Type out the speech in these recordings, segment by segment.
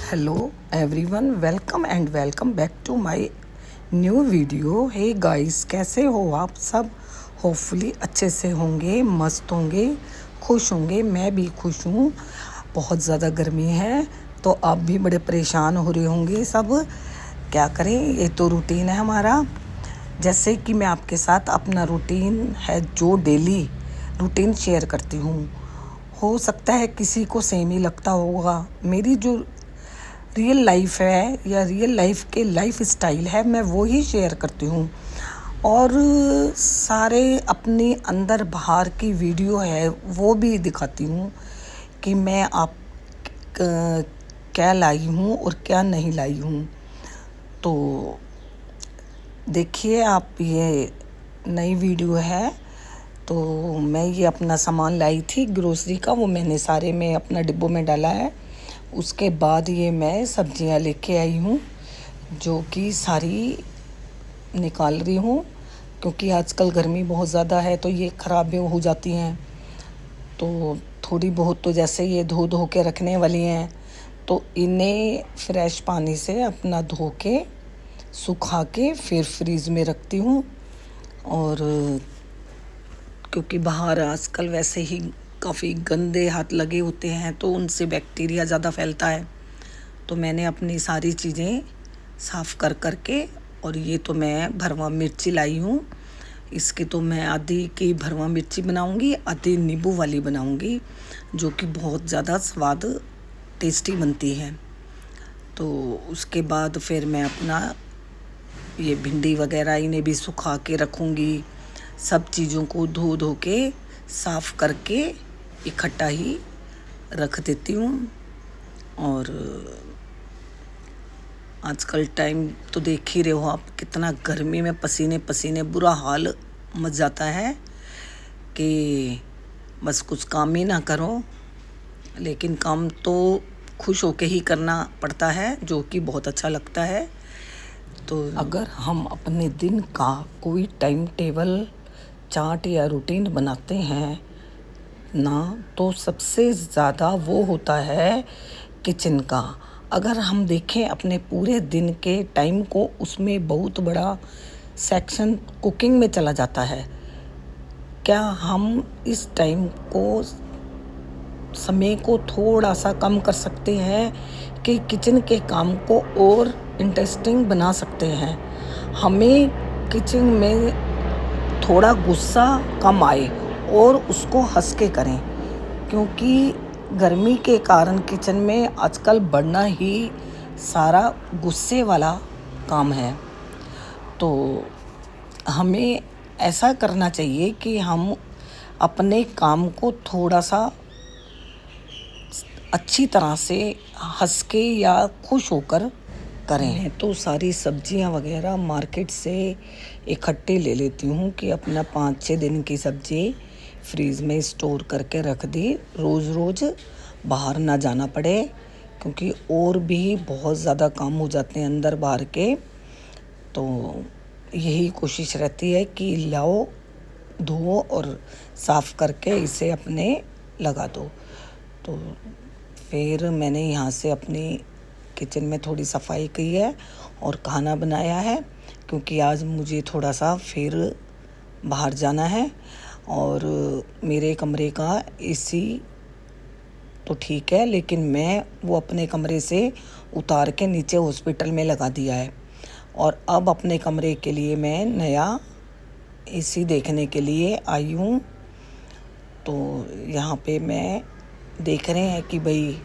Hello everyone, welcome and welcome back to my new video. Hey guys, कैसे हो आप सब? होपफुली अच्छे से होंगे, मस्त होंगे, खुश होंगे। मैं भी खुश हूँ। बहुत ज़्यादा गर्मी है तो आप भी बड़े परेशान हो रहे होंगे सब। क्या करें, ये तो रूटीन है हमारा। जैसे कि मैं आपके साथ अपना रूटीन है जो डेली रूटीन शेयर करती हूँ। हो सकता है किसी को सेम ही लगता होगा। मेरी जो रियल लाइफ है या रियल लाइफ के लाइफ स्टाइल है, मैं वो ही शेयर करती हूँ। और सारे अपने अंदर बाहर की वीडियो है वो भी दिखाती हूँ कि मैं आप क्या लाई हूँ और क्या नहीं लाई हूँ। तो देखिए आप, ये नई वीडियो है। तो मैं ये अपना सामान लाई थी ग्रोसरी का, वो मैंने सारे में अपना डिब्बों में डाला है। उसके बाद ये मैं सब्जियां लेके आई हूँ जो कि सारी निकाल रही हूँ, क्योंकि आजकल गर्मी बहुत ज़्यादा है तो ये ख़राब हो जाती हैं। तो थोड़ी बहुत तो जैसे ये धो के रखने वाली हैं, तो इन्हें फ्रेश पानी से अपना धो के सुखा के फिर फ्रीज़ में रखती हूँ। और क्योंकि बाहर आजकल वैसे ही काफ़ी गंदे हाथ लगे होते हैं तो उनसे बैक्टीरिया ज़्यादा फैलता है। तो मैंने अपनी सारी चीज़ें साफ़ कर के, और ये तो मैं भरवा मिर्ची लाई हूँ। इसकी तो मैं आधी की भरवा मिर्ची बनाऊँगी, आधी नींबू वाली बनाऊँगी, जो कि बहुत ज़्यादा स्वाद टेस्टी बनती है। तो उसके बाद फिर मैं अपना ये भिंडी वगैरह इन्हें भी सुखा के रखूँगी। सब चीज़ों को धो के साफ़ करके इकट्ठा ही रख देती हूँ। और आजकल टाइम तो देख ही रहे हो आप, कितना गर्मी में पसीने पसीने बुरा हाल मच जाता है कि बस कुछ काम ही ना करो। लेकिन काम तो खुश होके ही करना पड़ता है, जो कि बहुत अच्छा लगता है। तो अगर हम अपने दिन का कोई टाइम टेबल, चार्ट या रूटीन बनाते हैं ना, तो सबसे ज़्यादा वो होता है किचन का। अगर हम देखें अपने पूरे दिन के टाइम को, उसमें बहुत बड़ा सेक्शन कुकिंग में चला जाता है। क्या हम इस टाइम को, समय को थोड़ा सा कम कर सकते हैं कि किचन के काम को और इंटरेस्टिंग बना सकते हैं? हमें किचन में थोड़ा गुस्सा कम आए और उसको हंस के करें, क्योंकि गर्मी के कारण किचन में आजकल बढ़ना ही सारा गुस्से वाला काम है। तो हमें ऐसा करना चाहिए कि हम अपने काम को थोड़ा सा अच्छी तरह से हंस के या खुश होकर करें। मैं तो सारी सब्जियां वगैरह मार्केट से इकट्ठी ले लेती हूँ कि अपना 5-6 दिन की सब्जी फ्रीज़ में स्टोर करके रख दी, रोज़ रोज़ बाहर ना जाना पड़े। क्योंकि और भी बहुत ज़्यादा काम हो जाते हैं अंदर बाहर के। तो यही कोशिश रहती है कि लाओ, धो और साफ़ करके इसे अपने लगा दो। तो फिर मैंने यहाँ से अपनी किचन में थोड़ी सफाई की है और खाना बनाया है, क्योंकि आज मुझे थोड़ा सा फिर बाहर जाना है। और मेरे कमरे का एसी तो ठीक है, लेकिन मैं वो अपने कमरे से उतार के नीचे हॉस्पिटल में लगा दिया है। और अब अपने कमरे के लिए मैं नया एसी देखने के लिए आई हूँ। तो यहाँ पे मैं देख रहे हैं कि भाई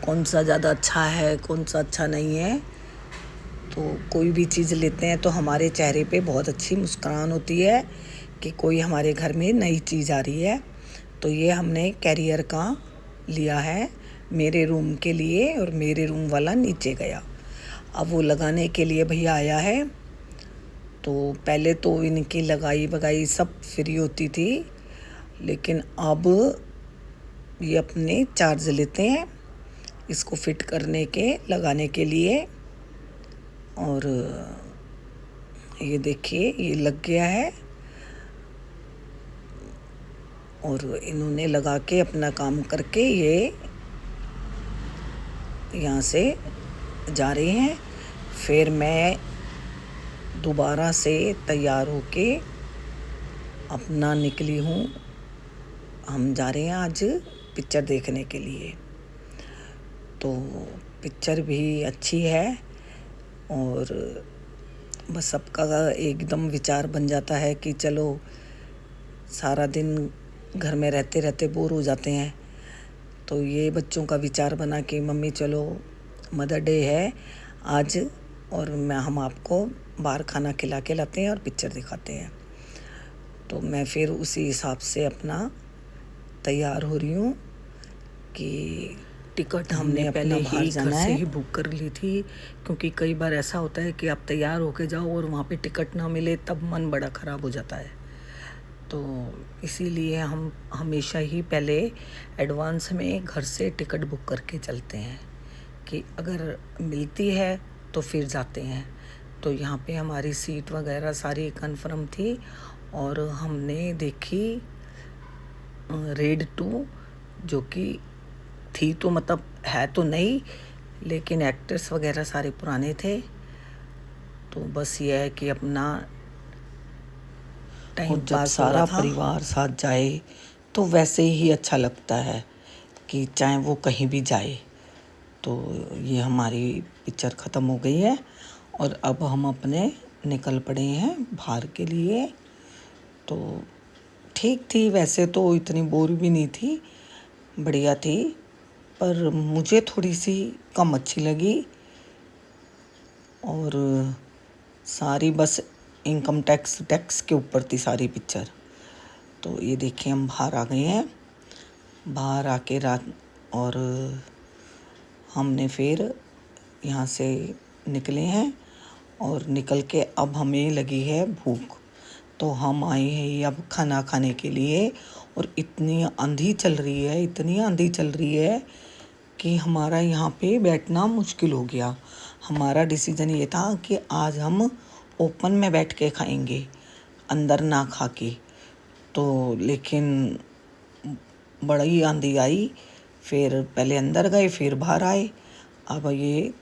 कौन सा ज़्यादा अच्छा है, कौन सा अच्छा नहीं है। तो कोई भी चीज़ लेते हैं तो हमारे चेहरे पे बहुत अच्छी मुस्कुराहट होती है कि कोई हमारे घर में नई चीज़ आ रही है। तो ये हमने कैरियर का लिया है मेरे रूम के लिए, और मेरे रूम वाला नीचे गया। अब वो लगाने के लिए भैया आया है। तो पहले तो इनकी लगाई बगाई सब फ्री होती थी, लेकिन अब ये अपने चार्ज लेते हैं इसको फिट करने के, लगाने के लिए। और ये देखिए, ये लग गया है और इन्होंने लगा के अपना काम करके ये यहाँ से जा रहे हैं, फिर मैं दोबारा से तैयार होके अपना निकली हूँ। हम जा रहे हैं आज पिक्चर देखने के लिए। तो पिक्चर भी अच्छी है और बस सबका एकदम विचार बन जाता है कि चलो, सारा दिन घर में रहते रहते बोर हो जाते हैं, तो ये बच्चों का विचार बना कि मम्मी चलो मदर डे है आज और हम आपको बाहर खाना खिला के लाते हैं और पिक्चर दिखाते हैं। तो मैं फिर उसी हिसाब से अपना तैयार हो रही हूँ कि टिकट हमने पहले ही घर से ही बुक कर ली थी, क्योंकि कई बार ऐसा होता है कि आप तैयार होके जाओ और वहाँ पे टिकट ना मिले, तब मन बड़ा ख़राब हो जाता है। तो इसीलिए हम हमेशा ही पहले एडवांस में घर से टिकट बुक करके चलते हैं कि अगर मिलती है तो फिर जाते हैं। तो यहाँ पे हमारी सीट वगैरह सारी कंफर्म थी और हमने देखी रेड 2, जो कि थी तो मतलब है तो नई, लेकिन एक्टर्स वगैरह सारे पुराने थे। तो बस ये है कि अपना टाइम जब सारा परिवार साथ जाए तो वैसे ही अच्छा लगता है कि चाहे वो कहीं भी जाए। तो ये हमारी पिक्चर ख़त्म हो गई है और अब हम अपने निकल पड़े हैं बाहर के लिए। तो ठीक थी, वैसे तो इतनी बोर भी नहीं थी, बढ़िया थी, पर मुझे थोड़ी सी कम अच्छी लगी। और सारी बस इनकम टैक्स के ऊपर थी सारी पिक्चर। तो ये देखिए हम बाहर आ गए हैं, बाहर आके रात और हमने फिर यहाँ से निकले हैं और निकल के अब हमें लगी है भूख। तो हम आए हैं अब खाना खाने के लिए और इतनी आंधी चल रही है कि हमारा यहाँ पे बैठना मुश्किल हो गया। हमारा डिसीजन ये था कि आज हम ओपन में बैठ के खाएंगे, अंदर ना खा के। तो लेकिन बड़ी आंधी आई, फिर पहले अंदर गए फिर बाहर आए। अब ये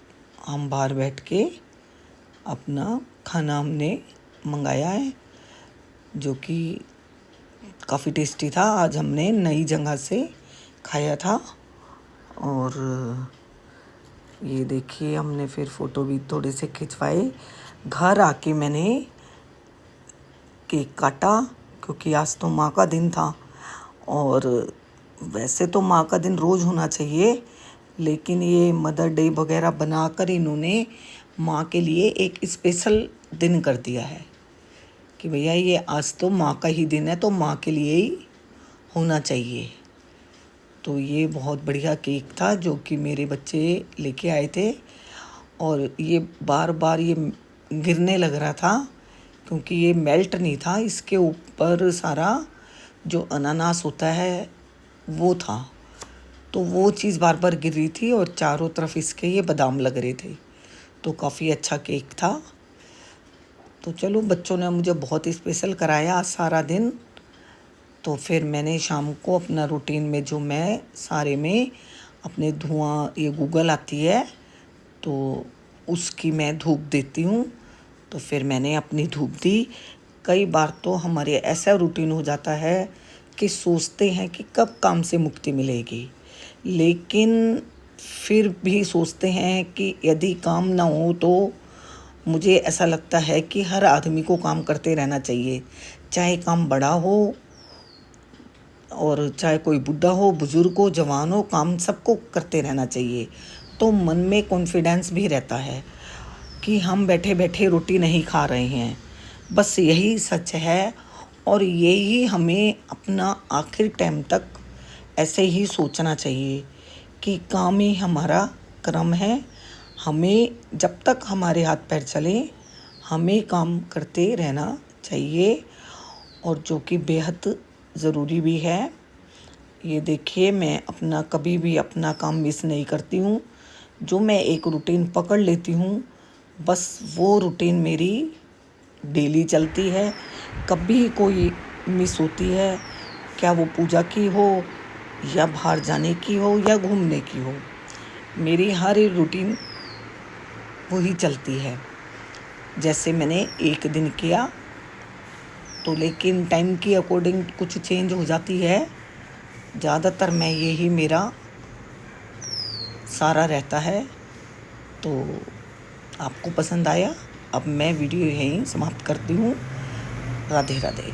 हम बाहर बैठ के अपना खाना हमने मंगाया है, जो कि काफ़ी टेस्टी था। आज हमने नई जगह से खाया था। और ये देखिए हमने फिर फ़ोटो भी थोड़े से खिंचवाए। घर आके मैंने केक काटा, क्योंकि आज तो माँ का दिन था। और वैसे तो माँ का दिन रोज़ होना चाहिए, लेकिन ये मदर डे वगैरह बनाकर इन्होंने माँ के लिए एक स्पेशल दिन कर दिया है कि भैया ये आज तो माँ का ही दिन है, तो माँ के लिए ही होना चाहिए। तो ये बहुत बढ़िया केक था जो कि मेरे बच्चे लेके आए थे। और ये बार बार ये गिरने लग रहा था, क्योंकि ये मेल्ट नहीं था, इसके ऊपर सारा जो अनानास होता है वो था। तो वो चीज़ बार बार गिर रही थी और चारों तरफ इसके ये बादाम लग रहे थे। तो काफ़ी अच्छा केक था। तो चलो, बच्चों ने मुझे बहुत स्पेशल कराया सारा दिन। तो फिर मैंने शाम को अपना रूटीन में जो मैं सारे में अपने धुआं, ये गूगल आती है तो उसकी मैं धूप देती हूँ। तो फिर मैंने अपनी धूप दी। कई बार तो हमारे ऐसा रूटीन हो जाता है कि सोचते हैं कि कब काम से मुक्ति मिलेगी, लेकिन फिर भी सोचते हैं कि यदि काम ना हो तो मुझे ऐसा लगता है कि हर आदमी को काम करते रहना चाहिए, चाहे काम बड़ा हो और चाहे कोई बुढ़ा हो, बुजुर्ग हो, जवान हो, काम सबको करते रहना चाहिए। तो मन में कॉन्फिडेंस भी रहता है कि हम बैठे बैठे रोटी नहीं खा रहे हैं। बस यही सच है और यही हमें अपना आखिर टाइम तक ऐसे ही सोचना चाहिए कि काम ही हमारा कर्म है। हमें जब तक हमारे हाथ पैर चले हमें काम करते रहना चाहिए, और जो कि बेहद ज़रूरी भी है। ये देखिए, मैं अपना कभी भी अपना काम मिस नहीं करती हूँ। जो मैं एक रूटीन पकड़ लेती हूँ, बस वो रूटीन मेरी डेली चलती है। कभी कोई मिस होती है, क्या वो पूजा की हो या बाहर जाने की हो या घूमने की हो, मेरी हर रूटीन वही चलती है। जैसे मैंने एक दिन किया तो लेकिन टाइम की अकॉर्डिंग कुछ चेंज हो जाती है। ज़्यादातर मैं यही मेरा सारा रहता है। तो आपको पसंद आया। अब मैं वीडियो यहीं समाप्त करती हूँ। राधे राधे।